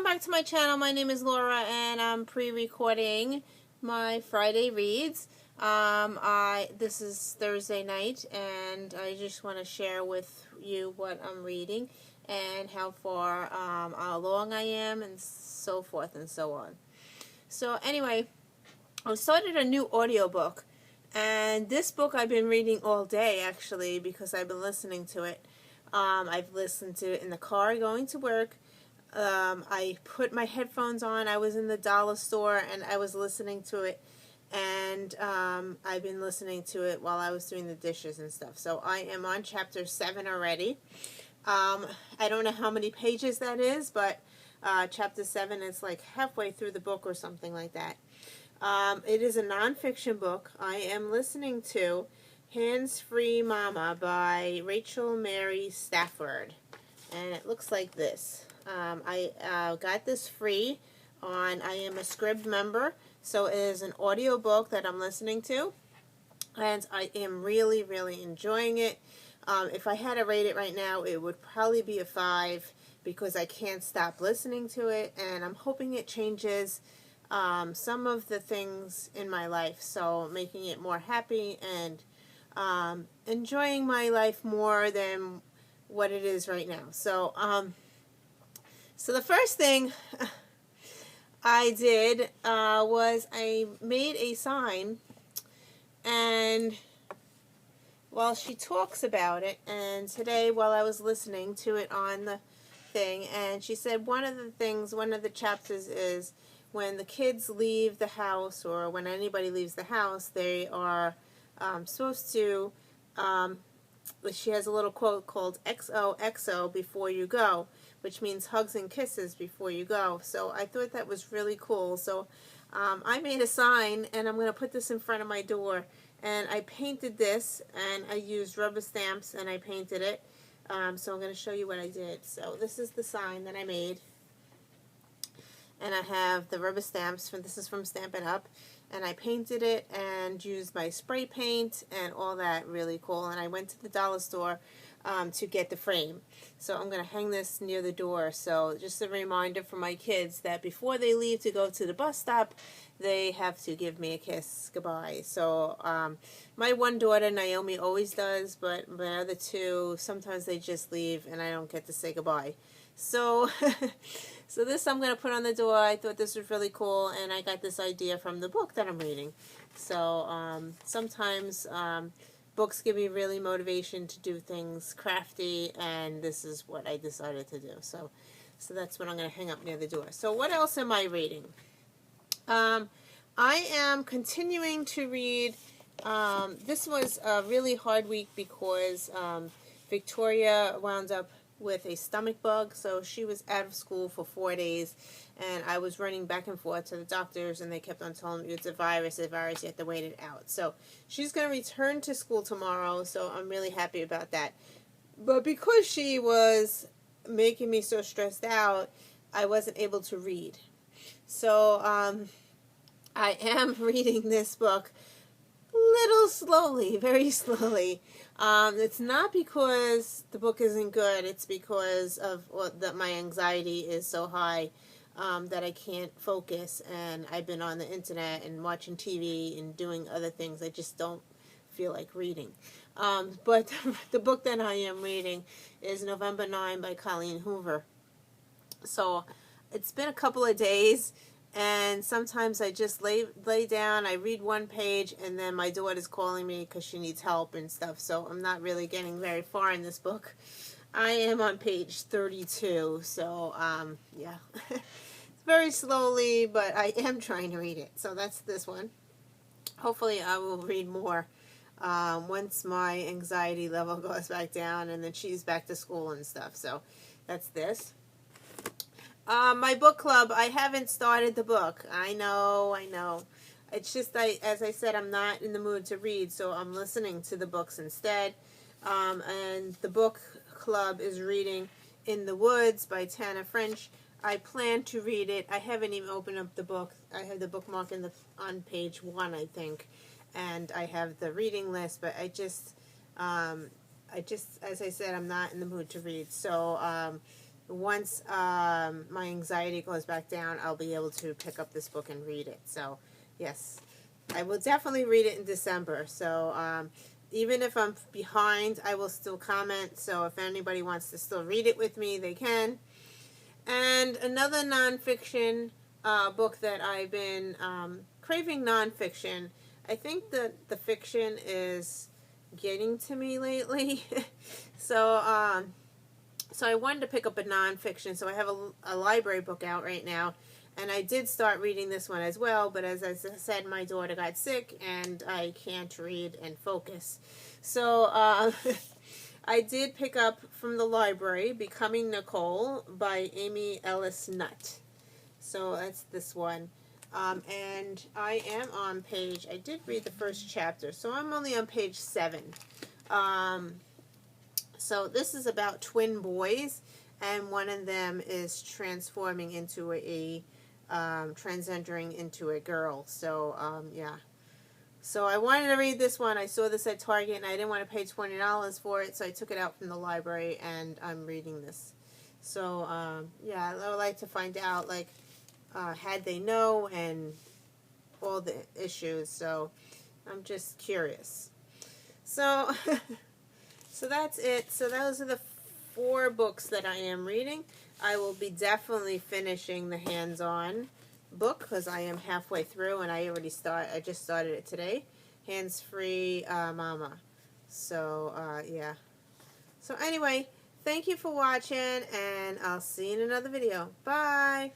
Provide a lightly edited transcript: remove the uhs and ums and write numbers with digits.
back to my channel. My name is Laura and I'm pre-recording my Friday reads. This is Thursday night and I just want to share with you what I'm reading and how far along I am and so forth and so on. So anyway, I started a new audiobook, and this book I've been reading all day actually because I've been listening to it. I've listened to it in the car going to work. I put my headphones on. I was in the dollar store and I was listening to it, and I've been listening to it while I was doing the dishes and stuff. So I am on chapter 7 already. I don't know how many pages that is, but chapter 7 is like halfway through the book or something like that. It is a nonfiction book. I am listening to Hands-Free Mama by Rachel Mary Stafford, and it looks like this. I got this free on, I am a Scribd member, so it is an audio book that I'm listening to, and I am really, really enjoying it. If I had to rate it right now, it would probably be a 5 because I can't stop listening to it, and I'm hoping it changes some of the things in my life, so making it more happy and enjoying my life more than what it is right now. So the first thing I did was I made a sign, and while she talks about it, and today while I was listening to it on the thing, and she said one of the chapters is when the kids leave the house, or when anybody leaves the house, they are supposed to, she has a little quote called XOXO before you go, which means hugs and kisses before you go. So I thought that was really cool. So I made a sign, and I'm going to put this in front of my door, and I painted this, and I used rubber stamps, and I painted it. So I'm going to show you what I did. So this is the sign that I made, and I have the rubber stamps, this is from Stampin' Up, and I painted it and used my spray paint and all that. Really cool. And I went to the dollar store to get the frame. So I'm going to hang this near the door. So just a reminder for my kids that before they leave to go to the bus stop, they have to give me a kiss goodbye. So my one daughter, Naomi, always does, but my other two, sometimes they just leave and I don't get to say goodbye. So, so this I'm going to put on the door. I thought this was really cool, and I got this idea from the book that I'm reading. So sometimes books give me really motivation to do things crafty, and this is what I decided to do. So that's what I'm going to hang up near the door. So what else am I reading? I am continuing to read. This was a really hard week because Victoria wound up with a stomach bug, so she was out of school for 4 days, and I was running back and forth to the doctors, and they kept on telling me it's a virus, you have to wait it out. So she's going to return to school tomorrow, so I'm really happy about that. But because she was making me so stressed out, I wasn't able to read. So I am reading this book little slowly, very slowly. It's not because the book isn't good, it's because of that my anxiety is so high that I can't focus, and I've been on the internet and watching TV and doing other things. I just don't feel like reading. But the book that I am reading is November 9 by Colleen Hoover. So it's been a couple of days, and sometimes I just lay down, I read one page, and then my daughter's calling me because she needs help and stuff, so I'm not really getting very far in this book. I am on page 32, so, yeah. It's very slowly, but I am trying to read it. So that's this one. Hopefully I will read more once my anxiety level goes back down, and then she's back to school and stuff. So that's this. My book club, I haven't started the book. I know. It's just, as I said, I'm not in the mood to read, so I'm listening to the books instead. And the book club is reading In the Woods by Tana French. I plan to read it. I haven't even opened up the book. I have the bookmark on page 1, I think. And I have the reading list, but I just, as I said, I'm not in the mood to read. So, once my anxiety goes back down, I'll be able to pick up this book and read it. So, yes, I will definitely read it in December. So, even if I'm behind, I will still comment. So, if anybody wants to still read it with me, they can. And another nonfiction book that I've been craving nonfiction. I think that the fiction is getting to me lately. So, so I wanted to pick up a nonfiction. So I have a library book out right now. And I did start reading this one as well. But as I said, my daughter got sick and I can't read and focus. So I did pick up from the library Becoming Nicole by Amy Ellis Nutt. So that's this one. And I am on page, I did read the first chapter, so I'm only on page 7. So this is about twin boys, and one of them is transforming into transgendering into a girl. So, yeah. So I wanted to read this one. I saw this at Target, and I didn't want to pay $20 for it, so I took it out from the library, and I'm reading this. So, yeah, I would like to find out, like, had they know and all the issues. So I'm just curious. So, so that's it. So those are the 4 books that I am reading. I will be definitely finishing the hands-on book because I am halfway through and I just started it today. Hands-Free Mama. So, yeah. So anyway, thank you for watching and I'll see you in another video. Bye!